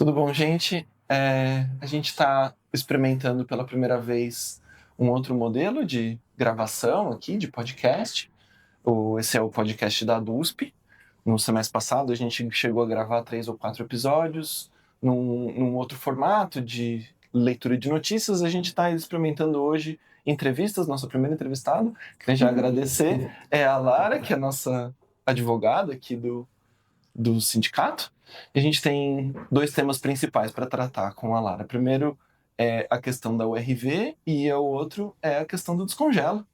Tudo bom, gente? A gente está experimentando pela primeira vez um outro modelo de gravação aqui, de podcast. Esse é o podcast da DUSP. No semestre passado, a gente chegou a gravar 3 ou 4 episódios num outro formato de leitura de notícias. A gente está experimentando hoje entrevistas. Nossa primeira entrevistada, queria já agradecer, é a Lara, que é a nossa advogada aqui do sindicato. E a gente tem 2 temas principais para tratar com a Lara. Primeiro é a questão da URV e o outro é a questão do descongelo.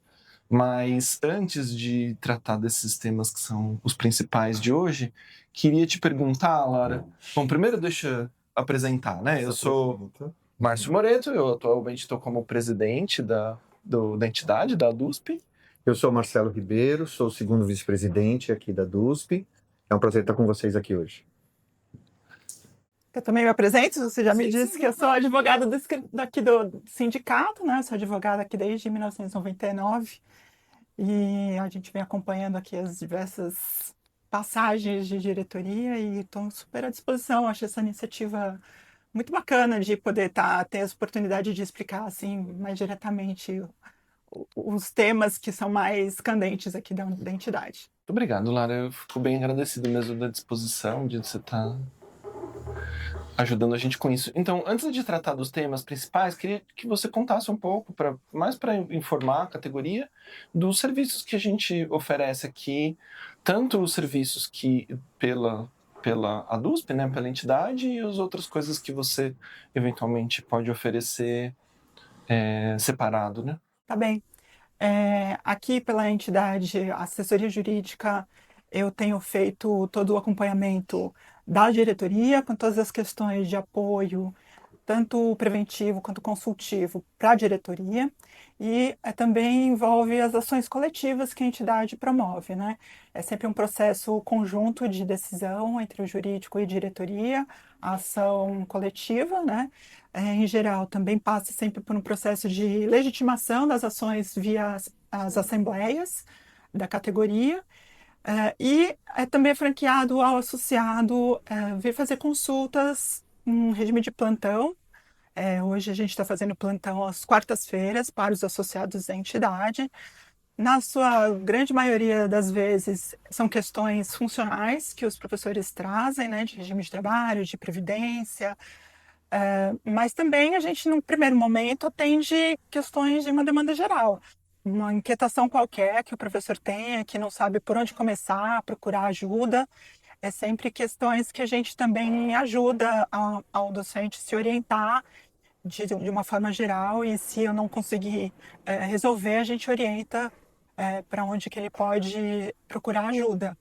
Mas antes de tratar desses temas que são os principais de hoje, queria te perguntar, Lara. Bom, primeiro deixa eu apresentar, né? Eu sou Márcio Moreto, eu atualmente estou como presidente da entidade, da DUSP. Eu sou Marcelo Ribeiro, sou o segundo vice-presidente aqui da DUSP. É um prazer estar com vocês aqui hoje. Eu também me apresento, você já me disse que eu sou advogada daqui do sindicato, né? Eu sou advogada aqui desde 1999 e a gente vem acompanhando aqui as diversas passagens de diretoria e estou super à disposição. Acho essa iniciativa muito bacana de poder ter essa oportunidade de explicar assim mais diretamente os temas que são mais candentes aqui da entidade. Muito obrigado, Lara. Eu fico bem agradecido mesmo da disposição de você estar ajudando a gente com isso. Então, antes de tratar dos temas principais, queria que você contasse um pouco, mais para informar a categoria, dos serviços que a gente oferece aqui, tanto os serviços que pela ADUSP, né, pela entidade, e as outras coisas que você eventualmente pode oferecer separado, né? Tá bem. Aqui pela entidade assessoria jurídica, eu tenho feito todo o acompanhamento da diretoria com todas as questões de apoio, tanto preventivo quanto consultivo para a diretoria, e também envolve as ações coletivas que a entidade promove, né? É sempre um processo conjunto de decisão entre o jurídico e diretoria, a ação coletiva, né? Em geral, também passa sempre por um processo de legitimação das ações via as assembleias da categoria, e também é franqueado ao associado vir fazer consultas em regime de plantão. Hoje a gente está fazendo plantão às quartas-feiras para os associados da entidade. Na sua grande maioria das vezes, são questões funcionais que os professores trazem, né, de regime de trabalho, de previdência, mas também a gente, no primeiro momento, atende questões de uma demanda geral. Uma inquietação qualquer que o professor tenha, que não sabe por onde começar, procurar ajuda, é sempre questões que a gente também ajuda ao docente se orientar de uma forma geral, e se eu não conseguir resolver, a gente orienta para onde que ele pode procurar ajuda.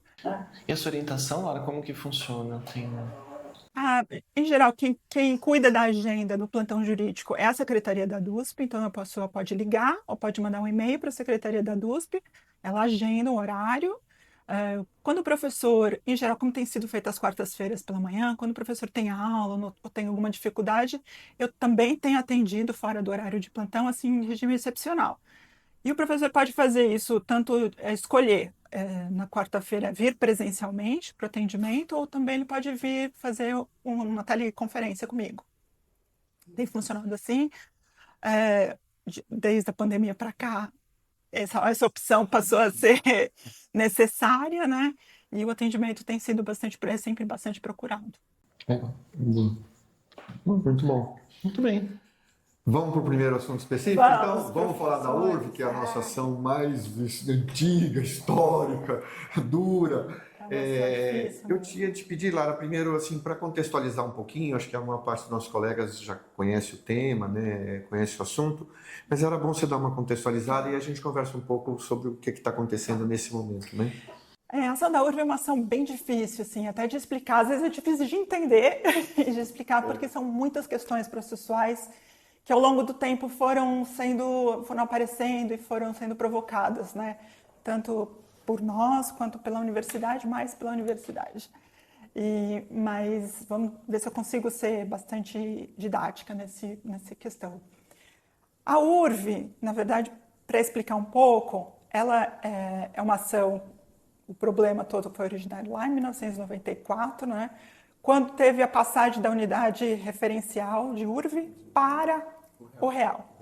E essa orientação, Lara, como que funciona? Em geral, quem cuida da agenda do plantão jurídico é a Secretaria da DUSP, então a pessoa pode ligar ou pode mandar um e-mail para a Secretaria da DUSP, ela agenda o horário. Quando o professor, em geral, como tem sido feito às quartas-feiras pela manhã, quando o professor tem aula ou tem alguma dificuldade, eu também tenho atendido fora do horário de plantão, assim, em regime excepcional. E o professor pode fazer isso, tanto escolher na quarta-feira vir presencialmente para o atendimento, ou também ele pode vir fazer uma teleconferência comigo. Tem funcionado assim. Desde a pandemia para cá, essa opção passou a ser necessária, né? E o atendimento tem sido sempre bastante procurado. Legal. Muito bom. Muito bem. Vamos para o primeiro assunto específico? Então, vamos falar da URV, que é a nossa ação mais antiga, histórica, dura. Eu tinha te pedir, Lara, primeiro, assim, para contextualizar um pouquinho, acho que a maior parte dos nossos colegas já conhece o tema, né, conhece o assunto, mas era bom você dar uma contextualizada e a gente conversa um pouco sobre o que está acontecendo nesse momento, né? A ação da URV é uma ação bem difícil, assim, até de explicar. Às vezes é difícil de entender e de explicar, porque são muitas questões processuais que ao longo do tempo foram aparecendo e foram sendo provocadas, né? Tanto por nós quanto pela universidade, mais pela universidade. Mas vamos ver se eu consigo ser bastante didática nessa questão. A URV, na verdade, para explicar um pouco, ela é uma ação, o problema todo foi originário lá em 1994, né? quando teve a passagem da unidade referencial de URV para o real.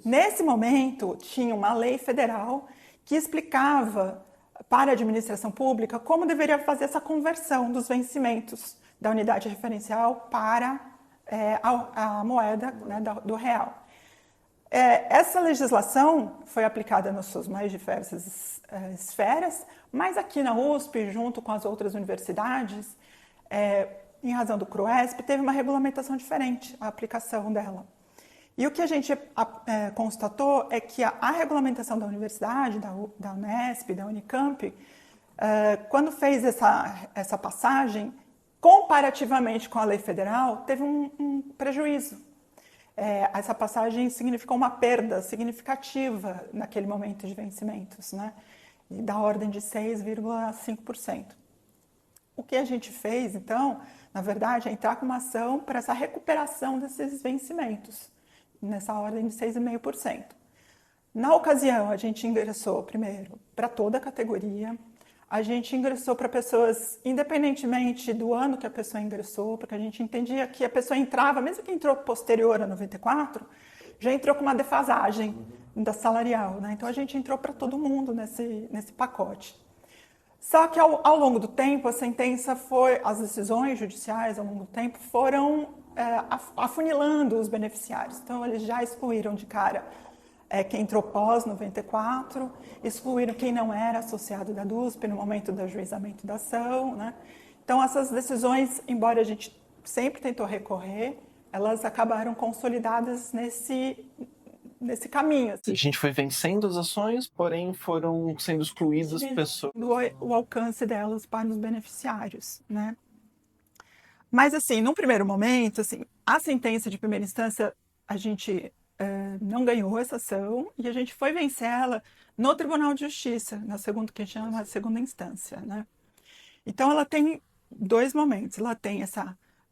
Nesse momento, tinha uma lei federal que explicava para a administração pública como deveria fazer essa conversão dos vencimentos da unidade referencial para a moeda, né, do real. Essa legislação foi aplicada nas suas mais diversas esferas, mas aqui na USP, junto com as outras universidades, em razão do CRUESP, teve uma regulamentação diferente, a aplicação dela. E o que a gente constatou é que a regulamentação da universidade, da Unesp, da Unicamp, quando fez essa passagem, comparativamente com a lei federal, teve um prejuízo. Essa passagem significou uma perda significativa naquele momento de vencimentos, né? Da ordem de 6,5%. O que a gente fez, então, na verdade, é entrar com uma ação para essa recuperação desses vencimentos, nessa ordem de 6,5%. Na ocasião, a gente ingressou primeiro para toda a categoria, a gente ingressou para pessoas, independentemente do ano que a pessoa ingressou, porque a gente entendia que a pessoa entrava, mesmo que entrou posterior a 94, já entrou com uma defasagem da salarial, né? Então a gente entrou para todo mundo nesse pacote. Só que ao longo do tempo, as decisões judiciais ao longo do tempo foram afunilando os beneficiários. Então eles já excluíram de cara quem entrou pós-94, excluíram quem não era associado da DUSP no momento do ajuizamento da ação, né? Então, essas decisões, embora a gente sempre tentou recorrer, elas acabaram consolidadas nesse caminho. A gente foi vencendo as ações, porém foram sendo excluídas pessoas. O alcance delas para os beneficiários, né? Mas, assim, num primeiro momento, assim, a sentença de primeira instância, a gente não ganhou essa ação e a gente foi vencer ela no Tribunal de Justiça, que a gente chama de segunda instância, né? Então, ela tem dois momentos. Ela tem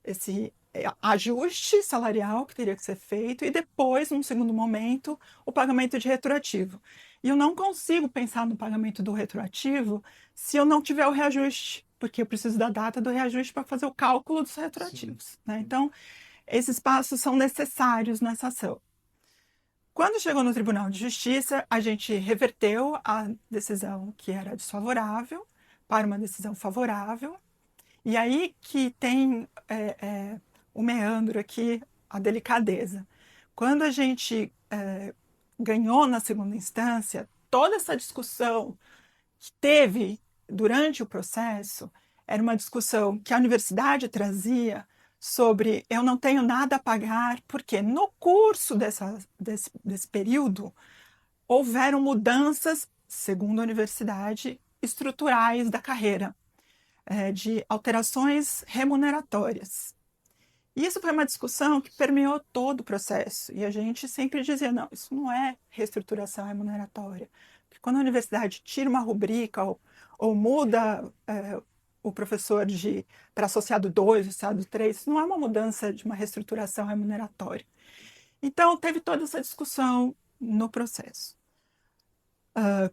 esse ajuste salarial que teria que ser feito e depois, num segundo momento, o pagamento de retroativo. E eu não consigo pensar no pagamento do retroativo se eu não tiver o reajuste, porque eu preciso da data do reajuste para fazer o cálculo dos retroativos, né? Então, esses passos são necessários nessa ação. Quando chegou no Tribunal de Justiça, a gente reverteu a decisão que era desfavorável para uma decisão favorável. E aí que tem o meandro aqui, a delicadeza. Quando a gente ganhou na segunda instância, toda essa discussão que teve durante o processo era uma discussão que a universidade trazia sobre eu não tenho nada a pagar, porque no curso desse período houveram mudanças, segundo a universidade, estruturais da carreira, de alterações remuneratórias. E isso foi uma discussão que permeou todo o processo, e a gente sempre dizia, não, isso não é reestruturação remuneratória, porque quando a universidade tira uma rubrica ou muda o professor para associado 2, associado 3, isso não é uma mudança de uma reestruturação remuneratória. Então, teve toda essa discussão no processo.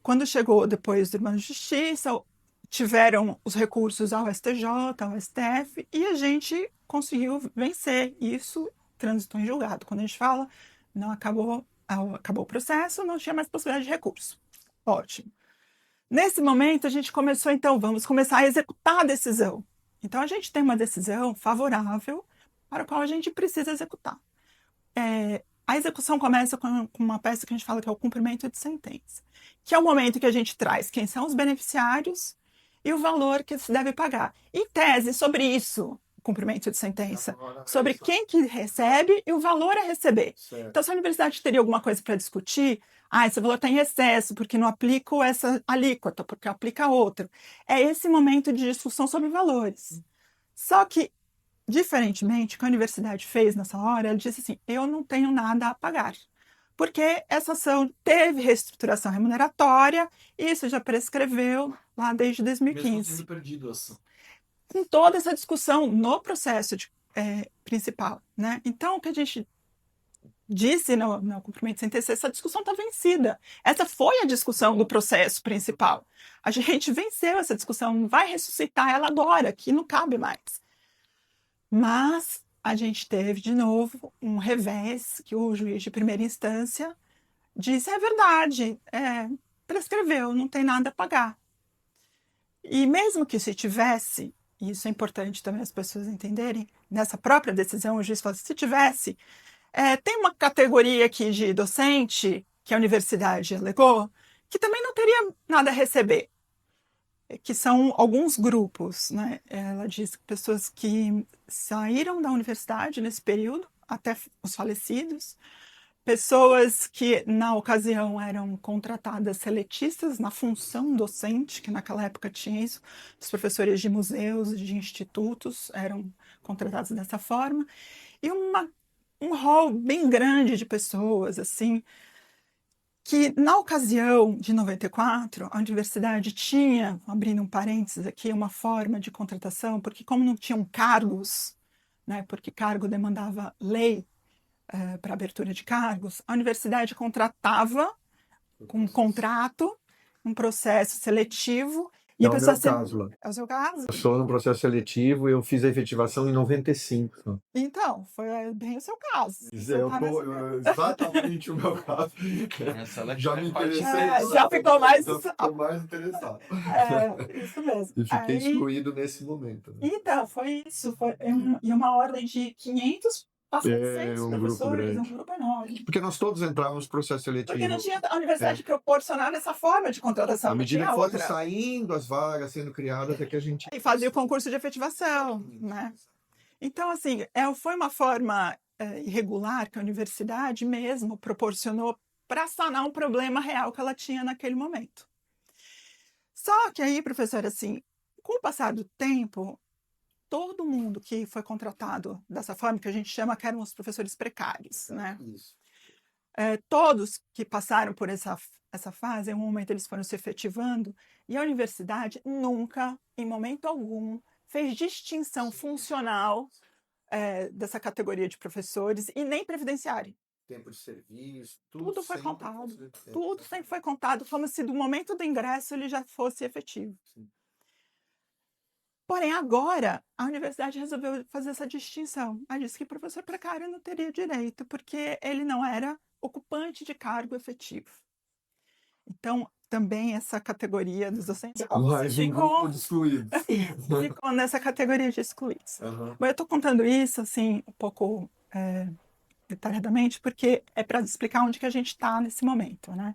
Quando chegou depois do Tribunal de Justiça, tiveram os recursos ao STJ, ao STF, e a gente conseguiu vencer. Isso transitou em julgado. Quando a gente fala, não acabou o processo, não tinha mais possibilidade de recurso. Ótimo. Nesse momento, a gente começou, então, vamos começar a executar a decisão. Então, a gente tem uma decisão favorável para a qual a gente precisa executar. A execução começa com uma peça que a gente fala que é o cumprimento de sentença, que é o momento que a gente traz quem são os beneficiários e o valor que se deve pagar. Em tese, sobre isso, cumprimento de sentença, sobre quem que recebe e o valor a receber. Certo. Então, se a universidade teria alguma coisa para discutir, esse valor está em excesso, porque não aplico essa alíquota, porque aplica outro. É esse momento de discussão sobre valores. Só que, diferentemente, o que a universidade fez nessa hora, ela disse assim, eu não tenho nada a pagar. Porque essa ação teve reestruturação remuneratória, e isso já prescreveu lá desde 2015. Mesmo tendo perdido a ação. Com toda essa discussão no processo principal, né? Então, o que a gente disse no cumprimento de sentença, essa discussão está vencida. Essa foi a discussão do processo principal. A gente venceu essa discussão, vai ressuscitar ela agora, que não cabe mais. Mas a gente teve, de novo, um revés que o juiz de primeira instância disse: é verdade, prescreveu, não tem nada a pagar. E mesmo que se tivesse, e isso é importante também as pessoas entenderem, nessa própria decisão o juiz falou: se tivesse, tem uma categoria aqui de docente que a universidade alegou que também não teria nada a receber, que são alguns grupos, né? Ela diz que pessoas que saíram da universidade nesse período, até os falecidos, pessoas que, na ocasião, eram contratadas seletistas na função docente, que naquela época tinha isso, os professores de museus, de institutos eram contratados dessa forma, e um rol bem grande de pessoas, assim, que na ocasião de 94, a universidade tinha, abrindo um parênteses aqui, uma forma de contratação, porque como não tinham cargos, né, porque cargo demandava lei para abertura de cargos, a universidade contratava com um contrato, um processo seletivo, e É a o pessoa meu caso lá. É o seu caso? Eu sou no processo seletivo e eu fiz a efetivação em 95. Então, foi bem o seu caso. Exatamente o meu caso. Já me interessei. Já ficou mais... Já ficou mais interessado. Isso mesmo. E fiquei excluído nesse momento. Né? Então, foi isso. Foi uma ordem de 500 a 600 professores, um grupo enorme. Porque nós todos entrávamos no processo seletivo. Porque não tinha a universidade proporcionar essa forma de contratação. À medida que foram saindo as vagas sendo criadas, até que a gente... E fazia o concurso de efetivação, né? Então, assim, foi uma forma irregular que a universidade mesmo proporcionou para sanar um problema real que ela tinha naquele momento. Só que aí, professor, assim, com o passar do tempo, todo mundo que foi contratado dessa forma, que a gente chama que eram os professores precários, né? Isso. Todos que passaram por essa fase, em um momento eles foram se efetivando, e a universidade nunca, em momento algum, fez distinção funcional dessa categoria de professores e nem previdenciária. Tempo de serviço, tudo foi contado. Tudo sempre foi contado, como se do momento do ingresso ele já fosse efetivo. Sim. Porém, agora, a universidade resolveu fazer essa distinção. Ela disse que professor precário não teria direito, porque ele não era ocupante de cargo efetivo. Então, também essa categoria dos docentes ficou nessa categoria de excluídos. Uhum. Bom, eu estou contando isso, assim, um pouco detalhadamente, porque é para explicar onde que a gente está nesse momento, né?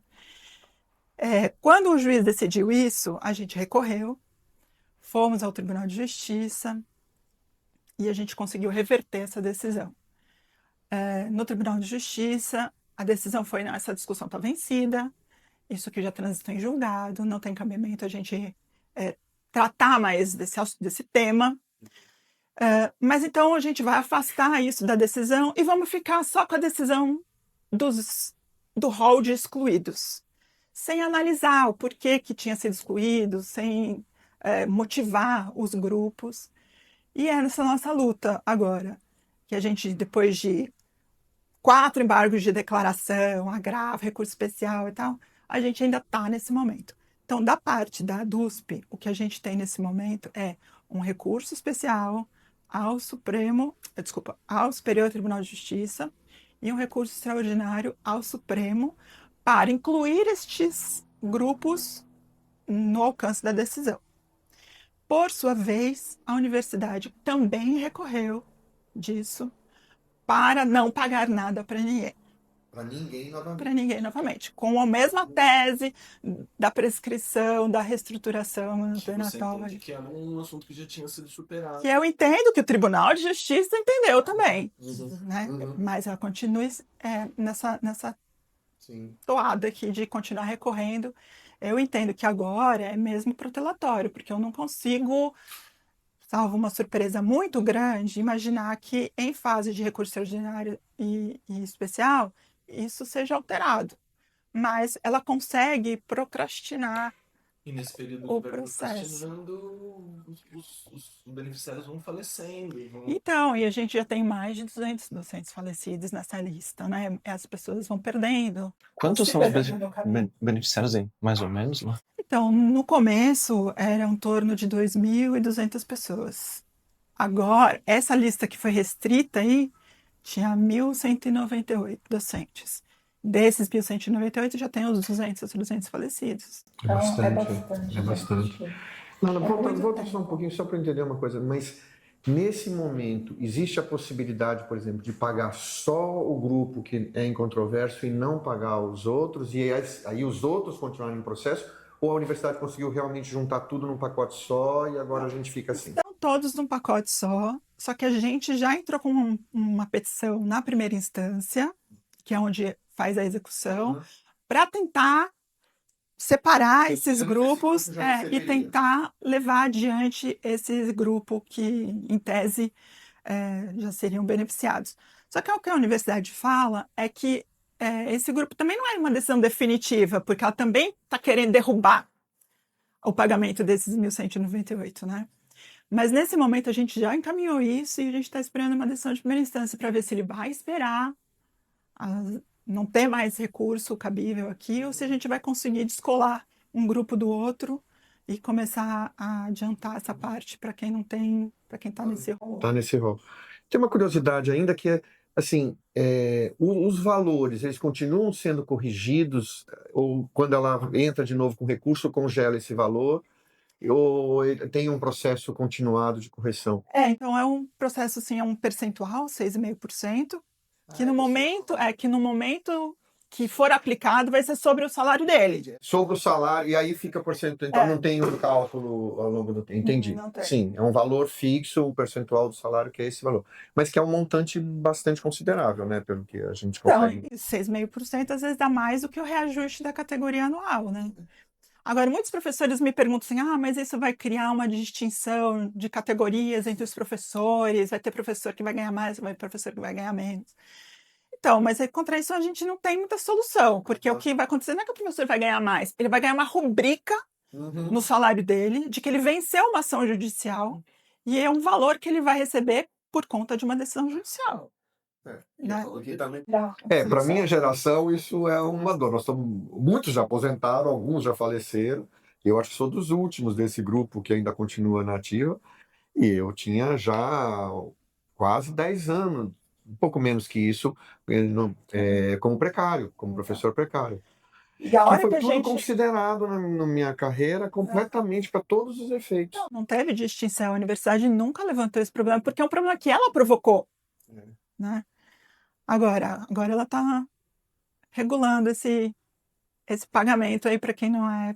Quando o juiz decidiu isso, a gente recorreu, fomos ao Tribunal de Justiça e a gente conseguiu reverter essa decisão. No Tribunal de Justiça, a decisão foi: essa discussão está vencida, isso aqui já transitou em julgado, não tem cabimento a gente tratar mais desse tema. Mas então a gente vai afastar isso da decisão e vamos ficar só com a decisão do rol de excluídos, sem analisar o porquê que tinha sido excluído, sem motivar os grupos. E é nessa nossa luta agora, que a gente, depois de 4 embargos de declaração, agravo, recurso especial e tal, a gente ainda está nesse momento. Então, da parte da DUSP, o que a gente tem nesse momento é um recurso especial ao Superior Tribunal de Justiça e um recurso extraordinário ao Supremo para incluir estes grupos no alcance da decisão. Por sua vez, a universidade também recorreu disso para não pagar nada para ninguém. Para ninguém novamente. Com a mesma tese da prescrição, da reestruturação manutentória. Que era um assunto que já tinha sido superado. Que eu entendo que o Tribunal de Justiça entendeu também. Né? Mas ela continua nessa toada aqui de continuar recorrendo. Eu entendo que agora é mesmo protelatório, porque eu não consigo, salvo uma surpresa muito grande, imaginar que em fase de recurso extraordinário e especial, isso seja alterado. Mas ela consegue procrastinar e nesse período o processo. Os beneficiários vão falecendo. Então, e a gente já tem mais de 200 docentes falecidos nessa lista, né? As pessoas vão perdendo. Quantos são os beneficiários aí, mais ou menos? Então, no começo, era em torno de 2.200 pessoas. Agora, essa lista que foi restrita aí, tinha 1.198 docentes. Desses 1.198 já tem os 200 falecidos. É bastante. É bastante. Não, volta só um pouquinho, só para eu entender uma coisa, mas nesse momento, existe a possibilidade, por exemplo, de pagar só o grupo que é incontroverso e não pagar os outros, e aí os outros continuarem em processo, ou a universidade conseguiu realmente juntar tudo num pacote só e agora a gente fica assim? Estão todos num pacote só que a gente já entrou com uma petição na primeira instância, que é onde faz a execução, para tentar separar esses grupos e tentar levar adiante esse grupo que, em tese, já seriam beneficiados. Só que o que a universidade fala é que esse grupo também não é uma decisão definitiva, porque ela também está querendo derrubar o pagamento desses 1.198, né? Mas nesse momento a gente já encaminhou isso e a gente está esperando uma decisão de primeira instância para ver se ele vai esperar não ter mais recurso cabível aqui ou se a gente vai conseguir descolar um grupo do outro e começar a adiantar essa parte para quem não tem, para quem está nesse rol. Tá nesse rol. Tem uma curiosidade ainda que é, assim, os valores, eles continuam sendo corrigidos ou quando ela entra de novo com recurso, congela esse valor ou tem um processo continuado de correção? Então é um processo, assim, é um percentual, 6,5%, que no momento que for aplicado vai ser sobre o salário dele. Sobre o salário, e aí fica porcento, então não tem um cálculo ao longo do tempo. Entendi. Não tem. Sim, é um valor fixo, o percentual do salário que é esse valor. Mas que é um montante bastante considerável, né? Pelo que a gente consegue. Então, 6,5% às vezes dá mais do que o reajuste da categoria anual, né? Agora, muitos professores me perguntam assim, mas isso vai criar uma distinção de categorias entre os professores, vai ter professor que vai ganhar mais, vai ter professor que vai ganhar menos. Então, mas contra isso a gente não tem muita solução, porque o que vai acontecer não é que o professor vai ganhar mais, ele vai ganhar uma rubrica no salário dele, de que ele venceu uma ação judicial, e é um valor que ele vai receber por conta de uma decisão judicial. Né? Para minha geração, isso é uma dor. Muitos já aposentaram, alguns já faleceram. Eu acho que sou dos últimos desse grupo que ainda continua na ativa. E eu tinha já quase 10 anos, um pouco menos que isso, como precário, como professor precário. E a Que hora foi que a tudo gente considerado na minha carreira completamente para todos os efeitos. não teve distinção, a universidade nunca levantou esse problema, porque é um problema que ela provocou. Né? Agora ela está regulando esse pagamento aí para quem não é.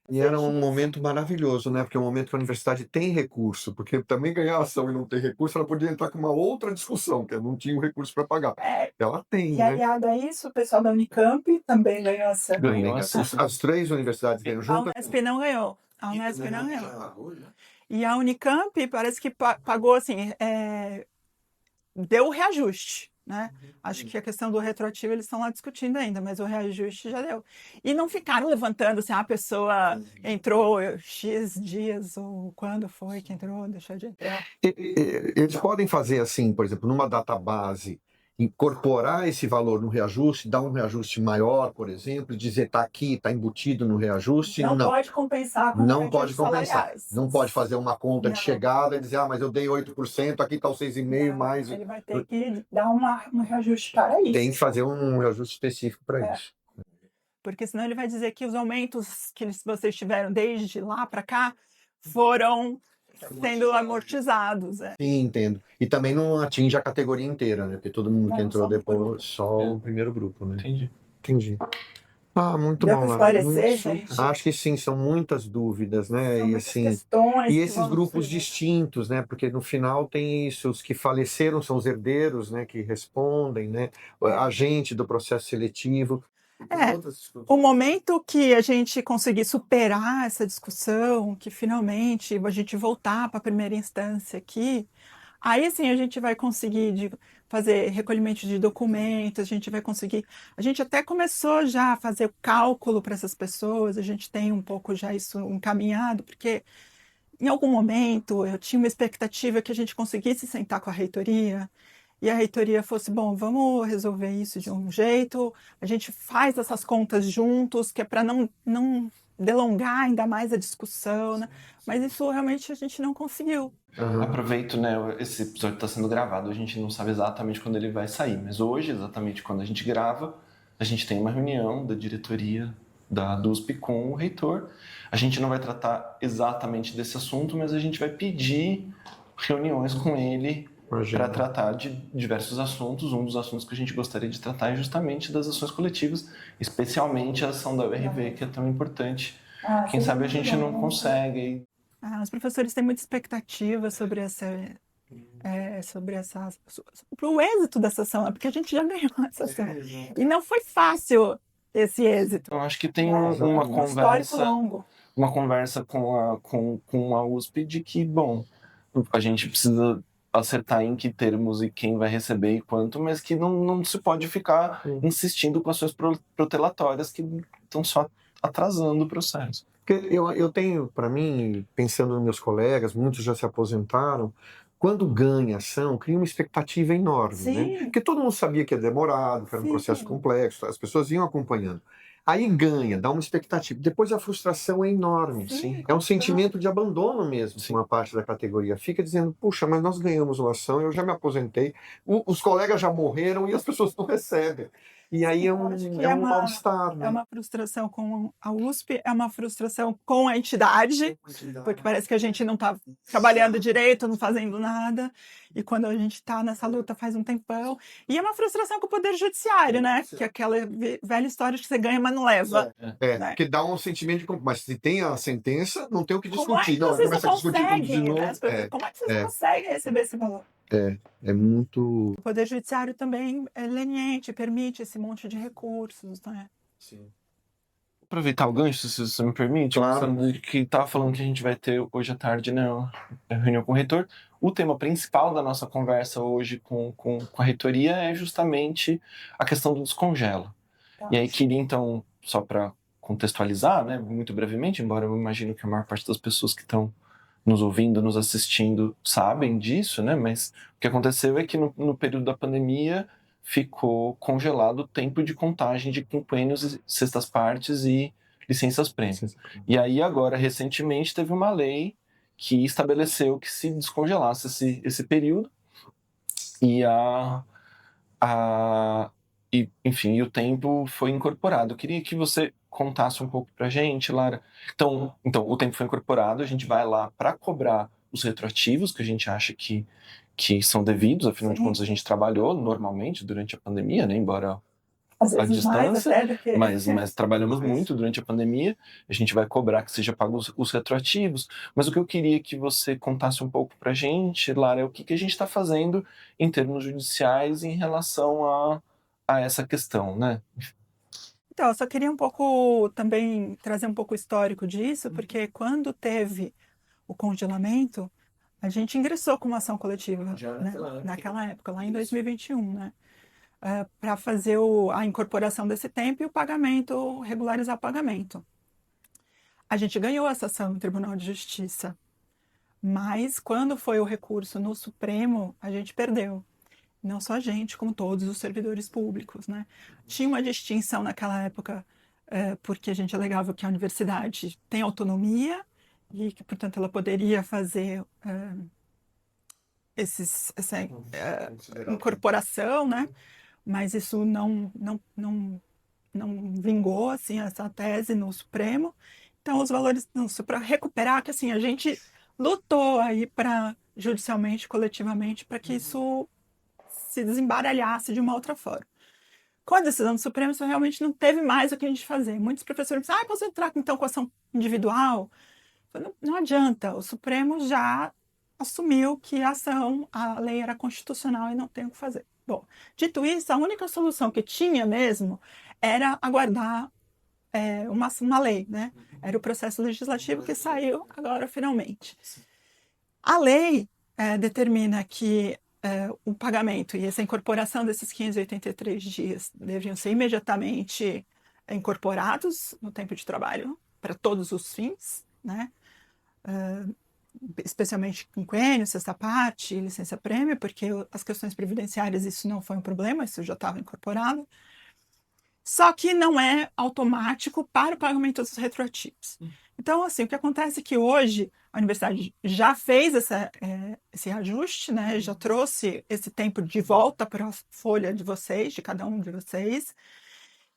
E era um momento maravilhoso, né? Porque é um momento que a universidade tem recurso, porque também ganhar ação e não ter recurso, ela podia entrar com uma outra discussão, que não tinha o recurso para pagar. Ela tem, E né? aliado a isso, o pessoal da Unicamp também ganhou ação. Ganhou ação. As três universidades ganham A juntas. Unesp não ganhou. A Unesp não ganhou. E a Unicamp parece que pagou assim, deu o reajuste, né? Acho que a questão do retroativo eles estão lá discutindo ainda, mas o reajuste já deu. E não ficaram levantando se a pessoa entrou X dias ou quando foi que entrou, deixou de entrar. Eles podem fazer assim, por exemplo, numa database, incorporar esse valor no reajuste, dar um reajuste maior, por exemplo, e dizer está aqui, está embutido no reajuste. Não pode compensar com Não pode compensar. salariais. Não pode fazer uma conta de chegada e dizer, mas eu dei 8%, aqui está o 6,5% mais. Ele vai ter que dar um reajuste para isso. Tem que fazer um reajuste específico para isso. Porque senão ele vai dizer que os aumentos que vocês tiveram desde lá para cá foram sendo amortizados. Sim, entendo. E também não atinge a categoria inteira, né? Porque todo mundo que entrou depois, só o primeiro grupo, né? Entendi. Muito Deu bom, para Lara. esclarecer, gente? Acho que sim, são muitas dúvidas, né? São E muitas assim, questões e que esses vão grupos surgir. distintos, né? Porque no final tem isso, os que faleceram são os herdeiros, né? Que respondem, né? A gente do processo seletivo. O momento que a gente conseguir superar essa discussão, que finalmente a gente voltar para a primeira instância aqui, aí sim a gente vai conseguir fazer recolhimento de documentos, a gente vai conseguir. A gente até começou já a fazer o cálculo para essas pessoas, a gente tem um pouco já isso encaminhado, porque em algum momento eu tinha uma expectativa que a gente conseguisse sentar com a reitoria e a reitoria fosse, bom, vamos resolver isso de um jeito, a gente faz essas contas juntos, que é para não delongar ainda mais a discussão, né? Mas isso realmente a gente não conseguiu. Aproveito, né, esse episódio está sendo gravado, a gente não sabe exatamente quando ele vai sair, mas hoje, exatamente quando a gente grava, a gente tem uma reunião da diretoria da DUSP com o reitor. A gente não vai tratar exatamente desse assunto, mas a gente vai pedir reuniões com ele para tratar de diversos assuntos. Um dos assuntos que a gente gostaria de tratar é justamente das ações coletivas, especialmente a ação da URV, que é tão importante. Quem sabe a gente não consegue. Os professores têm muita expectativa sobre o êxito dessa ação, né? Porque a gente já ganhou essa ação. E não foi fácil esse êxito. Eu acho que tem uma conversa com a USP de que, bom, a gente precisa acertar em que termos e quem vai receber e quanto, mas que não se pode ficar insistindo com ações protelatórias que estão só atrasando o processo. Porque eu tenho, para mim, pensando nos meus colegas, muitos já se aposentaram, quando ganha ação, cria uma expectativa enorme, né? Porque todo mundo sabia que ia demorado, que era um processo complexo, as pessoas iam acompanhando. Aí ganha, dá uma expectativa. Depois a frustração é enorme. É um sentimento de abandono mesmo, uma parte da categoria. Fica dizendo, puxa, mas nós ganhamos uma ação, eu já me aposentei, os colegas já morreram e as pessoas não recebem. E aí é um mal-estar, né? É uma frustração com a USP, é uma frustração com a entidade, porque parece que a gente não está trabalhando direito, não fazendo nada, e quando a gente está nessa luta faz um tempão. E é uma frustração com o Poder Judiciário, né? Que é aquela velha história de que você ganha, mas não leva. Né? Porque dá um sentimento de... Mas se tem a sentença, não tem o que discutir. Como é que vocês não conseguem? Como é que vocês conseguem receber esse valor? É muito... O Poder Judiciário também é leniente, permite esse monte de recursos, né? Sim. Aproveitar o gancho, se você me permite, claro. Que estava falando que a gente vai ter hoje à tarde, né, a reunião com o reitor. O tema principal da nossa conversa hoje com a reitoria é justamente a questão do descongela. E aí queria, então, só para contextualizar, né, muito brevemente, embora eu imagino que a maior parte das pessoas que estão nos ouvindo, nos assistindo, sabem disso, né? Mas o que aconteceu é que no período da pandemia ficou congelado o tempo de contagem de quinquênios, sextas partes e licenças-prêmio. E aí agora, recentemente, teve uma lei que estabeleceu que se descongelasse esse período e enfim, o tempo foi incorporado. Eu queria que você contasse um pouco pra gente, Lara. Então o tempo foi incorporado, a gente vai lá para cobrar os retroativos que a gente acha que são devidos, afinal de contas a gente trabalhou normalmente durante a pandemia, né, embora à distância, mas trabalhamos muito durante a pandemia, a gente vai cobrar que seja pago os retroativos, mas o que eu queria que você contasse um pouco pra gente, Lara, é o que a gente está fazendo em termos judiciais em relação a essa questão, né? Então, eu só queria um pouco também trazer um pouco o histórico disso, porque quando teve o congelamento, a gente ingressou com uma ação coletiva, né? Naquela época, lá em 2021, né? Para fazer a incorporação desse tempo e o pagamento, regularizar o pagamento. A gente ganhou essa ação no Tribunal de Justiça, mas quando foi o recurso no Supremo, a gente perdeu. Não só a gente, como todos os servidores públicos, né? Tinha uma distinção naquela época, porque a gente alegava que a universidade tem autonomia e que, portanto, ela poderia fazer essa incorporação, né? Mas isso não vingou, assim, essa tese no Supremo. Então, os valores, para recuperar, que assim, a gente lutou aí judicialmente, coletivamente, para que isso se desembaralhasse de uma outra forma. Com a decisão do Supremo, isso realmente não teve mais o que a gente fazer. Muitos professores disseram, posso entrar então com ação individual? Não adianta, o Supremo já assumiu que a lei era constitucional e não tem o que fazer. Bom, dito isso, a única solução que tinha mesmo era aguardar uma lei, né? Era o processo legislativo que saiu agora finalmente. A lei determina que o pagamento e essa incorporação desses 583 dias deveriam ser imediatamente incorporados no tempo de trabalho para todos os fins, né? especialmente quinquênio, sexta parte e licença-prêmio, porque as questões previdenciárias isso não foi um problema, isso já estava incorporado. Só que não é automático para o pagamento dos retroativos. Então, assim, o que acontece é que hoje a universidade já fez esse ajuste, né? Já trouxe esse tempo de volta para a folha de vocês, de cada um de vocês.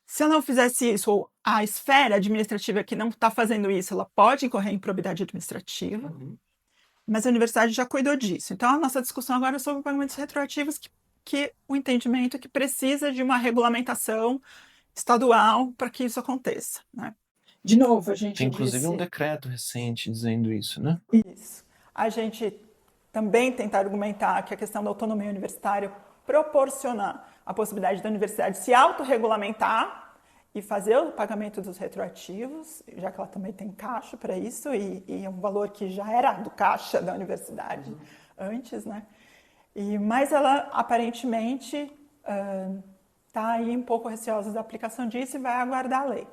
Se eu não fizesse isso, ou a esfera administrativa que não está fazendo isso, ela pode incorrer em improbidade administrativa, mas a universidade já cuidou disso. Então, a nossa discussão agora é sobre pagamentos retroativos, que o entendimento é que precisa de uma regulamentação estadual para que isso aconteça, né? De novo, a gente Tem inclusive um disse decreto recente dizendo isso, né? isso. A gente também tenta argumentar que a questão da autonomia universitária proporciona a possibilidade da universidade se autorregulamentar e fazer o pagamento dos retroativos, já que ela também tem caixa para isso, e é um valor que já era do caixa da universidade antes, né? Mas ela aparentemente está aí um pouco receosa da aplicação disso e vai aguardar a lei.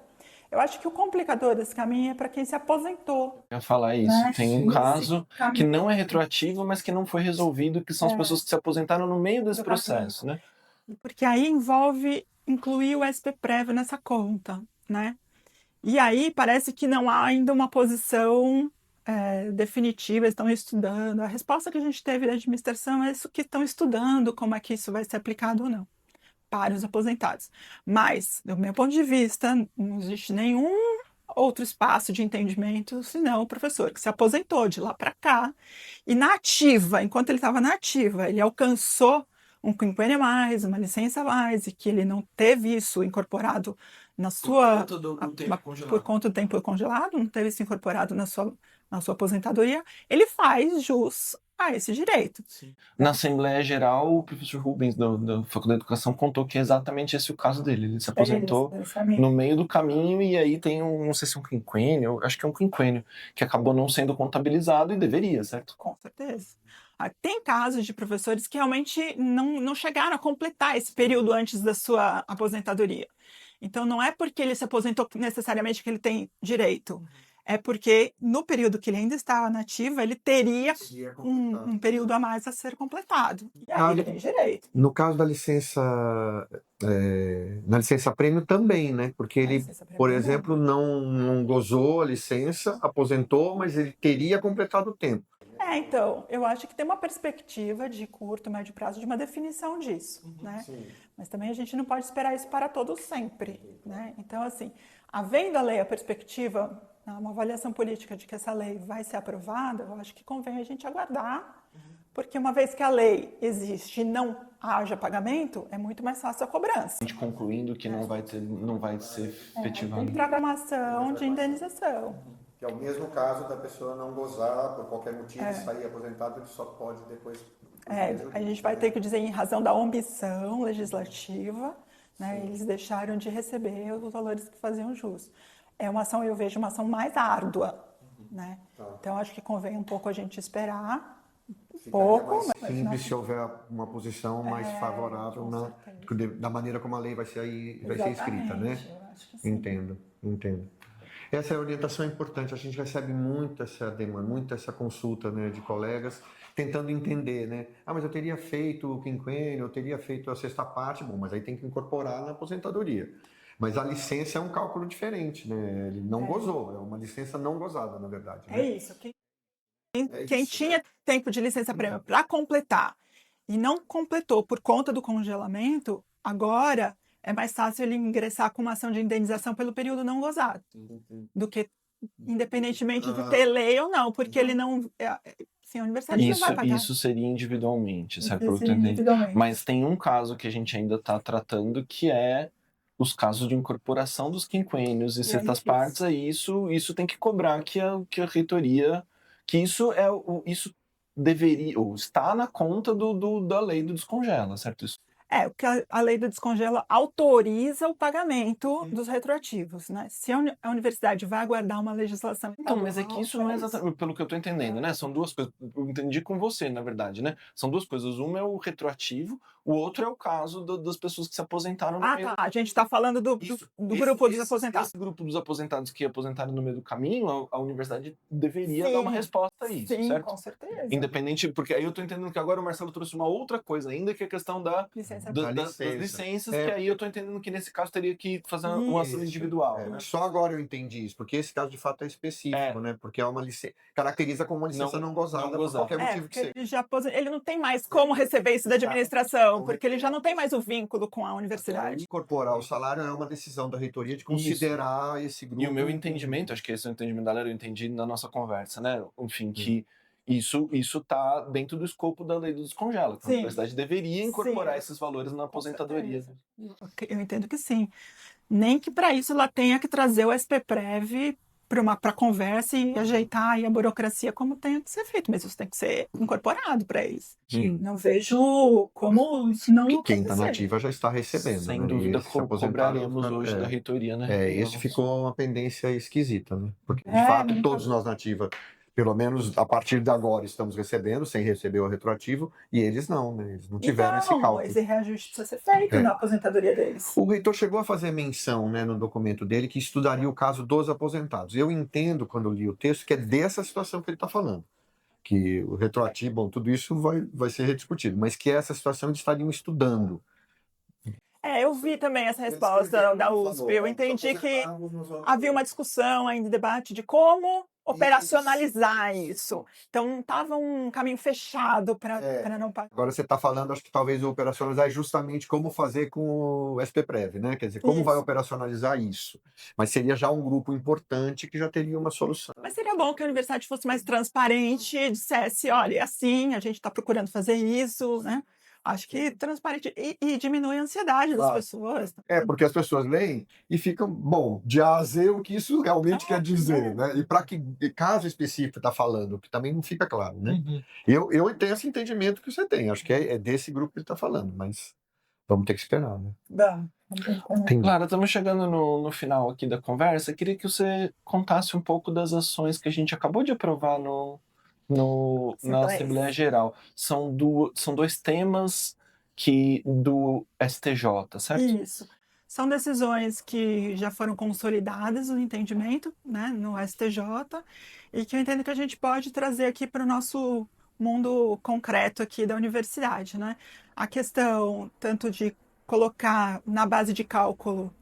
Eu acho que o complicador desse caminho é para quem se aposentou. Eu ia falar isso. Né? Tem um Esse caso que caminho. não é retroativo, mas que não foi resolvido, que são as pessoas que se aposentaram no meio desse Do processo, né? Porque aí envolve incluir o SP-Prévio nessa conta, né? E aí parece que não há ainda uma posição definitiva, eles estão estudando. A resposta que a gente teve da administração é isso, que estão estudando como é que isso vai ser aplicado ou não para os aposentados. Mas, do meu ponto de vista, não existe nenhum outro espaço de entendimento senão o professor que se aposentou de lá para cá e na ativa, enquanto ele estava na ativa, ele alcançou um quinquênio a mais, uma licença a mais, e que ele não teve isso incorporado na sua... Por conta do tempo congelado, não teve isso incorporado na sua aposentadoria, ele faz jus a esse direito. Na Assembleia Geral, o professor Rubens, da Faculdade de Educação, contou que é exatamente esse o caso dele. Ele se aposentou no meio do caminho e aí tem não sei se é um quinquênio, acho que é um quinquênio, que acabou não sendo contabilizado e deveria, certo? Com certeza. Tem casos de professores que realmente não chegaram a completar esse período antes da sua aposentadoria. Então, não é porque ele se aposentou necessariamente que ele tem direito. É porque no período que ele ainda estava na ativa, ele teria um período a mais a ser completado. E aí ele tem direito. No caso da licença, na licença prêmio também, né? Porque ele, por exemplo, não gozou a licença, aposentou, mas ele teria completado o tempo. Então, eu acho que tem uma perspectiva de curto, médio prazo de uma definição disso, né? Mas também a gente não pode esperar isso para todos sempre, né? Então, assim, havendo a lei a perspectiva, uma avaliação política de que essa lei vai ser aprovada, eu acho que convém a gente aguardar, porque uma vez que a lei existe e não haja pagamento, é muito mais fácil a cobrança. A gente concluindo que não vai ser efetivado. Tem programação de indenização. Que é o mesmo caso da pessoa não gozar por qualquer motivo e sair aposentado, ele só pode depois... A gente vai ter que dizer em razão da omissão legislativa, né, eles deixaram de receber os valores que faziam jus. É uma ação, eu vejo uma ação mais árdua, né? Então acho que convém um pouco a gente esperar, Simples se houver uma posição mais favorável da maneira como a lei vai ser escrita, né? Eu acho que sim. Entendo. Essa orientação é importante, a gente recebe muito essa demanda, muito essa consulta, né, de colegas tentando entender, né? Mas eu teria feito o quinquênio, eu teria feito a sexta parte, bom, mas aí tem que incorporar na aposentadoria. Mas a licença é um cálculo diferente, né? Ele não gozou, é uma licença não gozada, na verdade. Né? É isso. Quem tinha tempo de licença-prêmio para completar e não completou por conta do congelamento, agora é mais fácil ele ingressar com uma ação de indenização pelo período não gozado, do que independentemente de ter lei ou não, porque ele não... Sim, a universidade não vai pagar. Isso seria individualmente, certo? Mas tem um caso que a gente ainda está tratando, que é os casos de incorporação dos quinquênios e certas partes, aí isso tem que cobrar que a reitoria... que isso deveria, ou está na conta da lei do descongela, certo? Porque a lei do descongela autoriza o pagamento dos retroativos, né? Se a universidade vai aguardar uma legislação... Então, mas é que isso não é exatamente, pelo que eu estou entendendo, né? São duas coisas, eu entendi com você, na verdade, né? São duas coisas, uma é o retroativo, O outro é o caso das pessoas que se aposentaram no Ah, meio tá. A gente está falando do grupo dos aposentados. Esse grupo dos aposentados que aposentaram no meio do caminho, a universidade deveria dar uma Sim, resposta a isso, sim, certo? com certeza. Independente, porque aí eu tô entendendo que agora o Marcelo trouxe uma outra coisa ainda, que é a questão das licenças, que aí eu tô entendendo que nesse caso teria que fazer uma ação individual. Né? Só agora eu entendi isso, porque esse caso de fato é específico, né? Porque é uma licença, caracteriza como uma licença não gozada por qualquer motivo que seja. Ele não tem mais como receber isso da administração, porque ele já não tem mais o vínculo com a universidade. Incorporar o salário é uma decisão da reitoria de considerar esse grupo. E o meu entendimento, acho que esse é o entendimento da galera, eu entendi na nossa conversa, né? Enfim, que isso tá dentro do escopo da lei do descongela. A universidade deveria incorporar esses valores na aposentadoria. Eu entendo que sim. Nem que para isso ela tenha que trazer o SPPrev para conversa e ajeitar aí a burocracia como tem que ser feito, mas isso tem que ser incorporado para eles. Não vejo como isso não quem está nativa já está recebendo. Sem dúvida, cobraremos hoje da reitoria, né? Esse ficou uma pendência esquisita, né? Porque, de fato, todos nós nativa, pelo menos a partir de agora, estamos recebendo, sem receber o retroativo, e eles não, né? Eles não tiveram esse cálculo. Esse reajuste precisa ser feito na aposentadoria deles. O reitor chegou a fazer menção, né, no documento dele, que estudaria o caso dos aposentados. Eu entendo, quando li o texto, que é dessa situação que ele está falando. Que o retroativo, bom, tudo isso vai ser rediscutido, mas que essa situação eles estariam estudando. Eu vi também essa resposta da USP. Eu entendi que havia uma discussão ainda, debate de como operacionalizar isso. Então, estava um caminho fechado para não pagar. Agora você está falando, acho que talvez o operacionalizar é justamente como fazer com o SPPrev, né? Quer dizer, como vai operacionalizar isso? Mas seria já um grupo importante que já teria uma solução. Mas seria bom que a universidade fosse mais transparente e dissesse, olha, é assim, a gente está procurando fazer isso, né? Acho que transparente e diminui a ansiedade das pessoas. Porque as pessoas leem e ficam, bom, de A a Z o que isso realmente quer dizer, né? E para que caso específico está falando, que também não fica claro, né? Eu tenho esse entendimento que você tem, acho que é desse grupo que ele está falando, mas vamos ter que esperar, né? Clara, estamos chegando no final aqui da conversa. Queria que você contasse um pouco das ações que a gente acabou de aprovar na Assembleia Geral. São dois temas do STJ, certo? Isso. São decisões que já foram consolidadas no entendimento, né, no STJ, e que eu entendo que a gente pode trazer aqui para o nosso mundo concreto aqui da universidade, né? A questão tanto de colocar na base de cálculo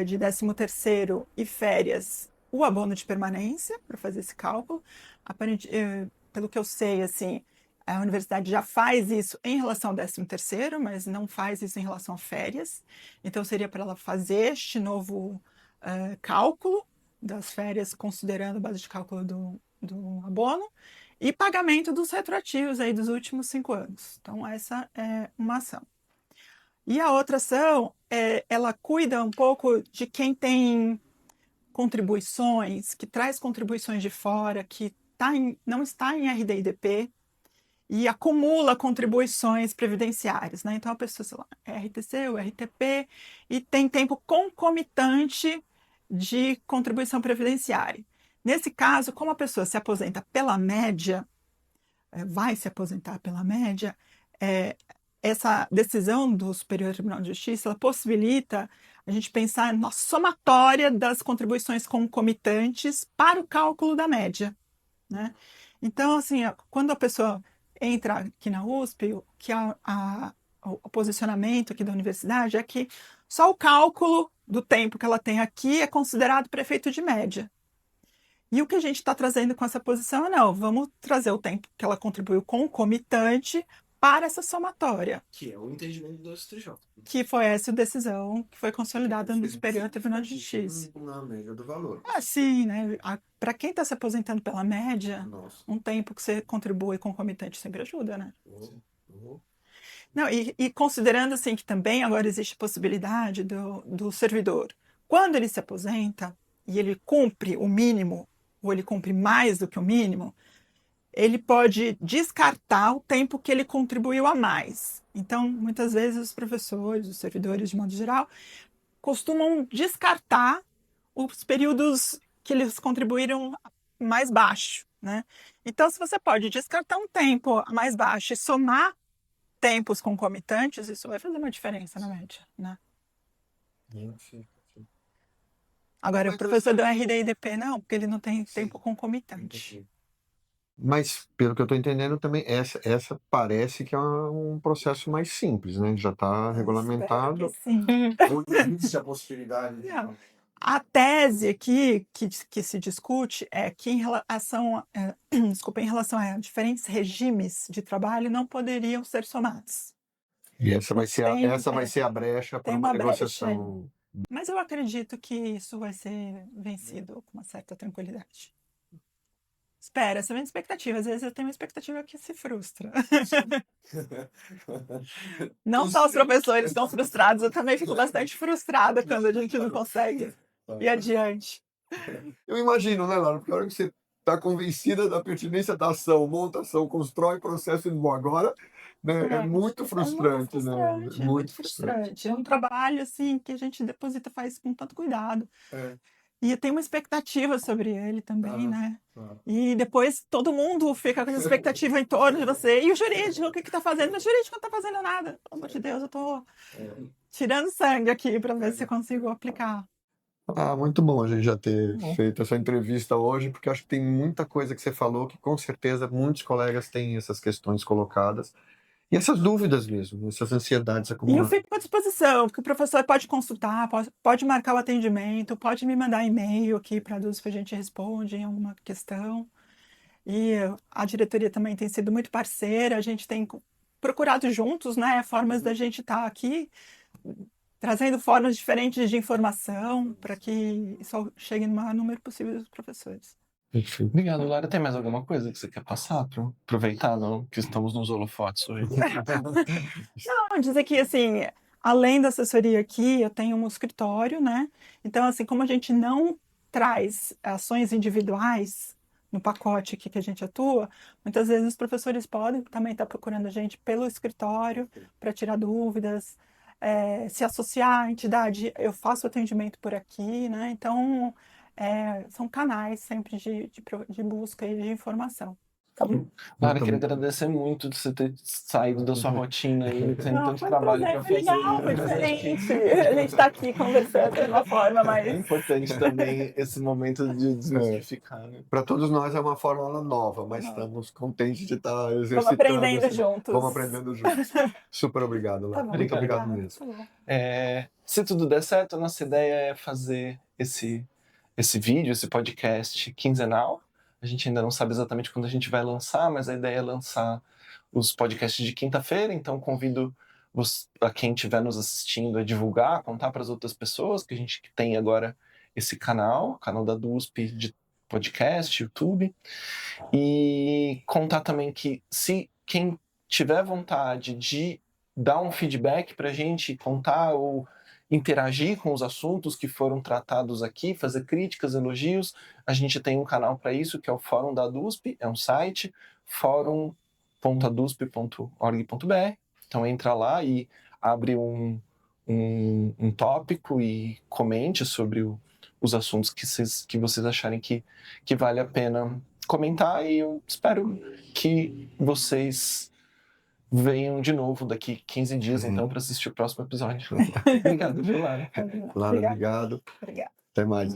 de 13º e férias o abono de permanência para fazer esse cálculo. Pelo que eu sei, assim, a universidade já faz isso em relação ao 13º, mas não faz isso em relação a férias. Então, seria para ela fazer este novo cálculo das férias, considerando a base de cálculo do abono, e pagamento dos retroativos aí dos últimos 5 anos. Então, essa é uma ação. E a outra ação, ela cuida um pouco de quem tem contribuições, que traz contribuições de fora, que não está em RDIDP e acumula contribuições previdenciárias, né? Então a pessoa, sei lá, RTC ou RTP e tem tempo concomitante de contribuição previdenciária. Nesse caso, como a pessoa se aposenta pela média, vai se aposentar pela média, essa decisão do Superior Tribunal de Justiça, ela possibilita a gente pensar na somatória das contribuições concomitantes para o cálculo da média, né? Então, assim, quando a pessoa entra aqui na USP, o posicionamento aqui da universidade é que só o cálculo do tempo que ela tem aqui é considerado para efeito de média. E o que a gente está trazendo com essa posição é, não, vamos trazer o tempo que ela contribuiu concomitante para essa somatória. Que é o entendimento do STJ. Que foi essa decisão que foi consolidada no Superior Tribunal de Justiça. Na média do valor. Sim, né? Para quem está se aposentando pela média, um tempo que você contribui concomitante sempre ajuda, né? Não, e considerando assim que também agora existe a possibilidade do servidor, quando ele se aposenta e ele cumpre o mínimo, ou ele cumpre mais do que o mínimo, ele pode descartar o tempo que ele contribuiu a mais. Então, muitas vezes, os professores, os servidores, de modo geral, costumam descartar os períodos que eles contribuíram mais baixo, né? Então, se você pode descartar um tempo mais baixo e somar tempos concomitantes, isso vai fazer uma diferença na média, né? Sim. Agora, Mas o professor do RD/IDP não, porque ele não tem tempo concomitante. Mas, pelo que eu estou entendendo também, essa parece que é um processo mais simples, né? Já está Espero que regulamentado. sim. Ou existe a possibilidade de... Não. A tese aqui que se discute é que desculpa, em relação a diferentes regimes de trabalho não poderiam ser somados. E essa vai ser Tem- essa vai ser a brecha para tem uma uma brecha negociação. Mas eu acredito que isso vai ser vencido com uma certa tranquilidade. Espera, essa é a minha expectativa. Às vezes eu tenho uma expectativa que se frustra. Não só os professores estão frustrados, eu também fico bastante frustrada quando a gente não consegue ir adiante. Eu imagino, né, Lara? Porque a hora que você está convencida da pertinência da ação, monta a ação, constrói processo e bom, agora, né, é muito frustrante, né? É muito frustrante. É um trabalho assim que a gente deposita, faz com tanto cuidado. É. E tem uma expectativa sobre ele também, né? Ah. E depois todo mundo fica com essa expectativa em torno de você. E o jurídico, o que está fazendo? O jurídico não está fazendo nada. Pelo amor de Deus, eu estou tirando sangue aqui para ver se eu consigo aplicar. Muito bom a gente já ter feito essa entrevista hoje, porque acho que tem muita coisa que você falou que com certeza muitos colegas têm essas questões colocadas e essas dúvidas mesmo, essas ansiedades E eu acumuladas. fico à disposição, porque o professor pode consultar, pode marcar o atendimento, pode me mandar e-mail aqui para a DUSP, a gente responde em alguma questão. E a diretoria também tem sido muito parceira, a gente tem procurado juntos, né, formas da gente estar aqui, trazendo formas diferentes de informação para que isso chegue no maior número possível dos professores. Perfeito. Obrigado, Lara. Tem mais alguma coisa que você quer passar para aproveitar, não? Que estamos nos holofotes hoje. Não, dizer que, assim, além da assessoria aqui, eu tenho um escritório, né? Então, assim, como a gente não traz ações individuais no pacote aqui que a gente atua, muitas vezes os professores podem também estar procurando a gente pelo escritório para tirar dúvidas, se associar à entidade, eu faço atendimento por aqui, né? Então, são canais sempre de busca e de informação. Tá bom? Lara, queria agradecer muito de você ter saído da sua rotina e tem tanto Foi um trabalho prazer, para foi fazer. legal, foi diferente. A gente está aqui conversando de uma forma É mais. importante também esse momento de desmistificar, né? Para todos nós é uma fórmula nova, mas estamos contentes de estar exercitando. Vamos aprendendo assim. juntos. Vamos aprendendo juntos. Super obrigado, Tá Lara. bom, Muito obrigado obrigada. mesmo. Tá bom. Se tudo der certo, a nossa ideia é fazer esse vídeo, esse podcast quinzenal. A gente ainda não sabe exatamente quando a gente vai lançar, mas a ideia é lançar os podcasts de quinta-feira, então convido a quem estiver nos assistindo a divulgar, contar para as outras pessoas que a gente tem agora esse canal, o canal da DUSP de podcast, YouTube, e contar também que se quem tiver vontade de dar um feedback para a gente, contar ou interagir com os assuntos que foram tratados aqui, fazer críticas, elogios, a gente tem um canal para isso, que é o Fórum da DUSP, é um site, forum.adusp.org.br. Então entra lá e abre um tópico e comente sobre os assuntos que vocês acharem que vale a pena comentar, e eu espero que vocês venham de novo daqui 15 dias, então, para assistir o próximo episódio. Obrigado, viu, Lara? Lara, obrigado. Obrigada. Até mais.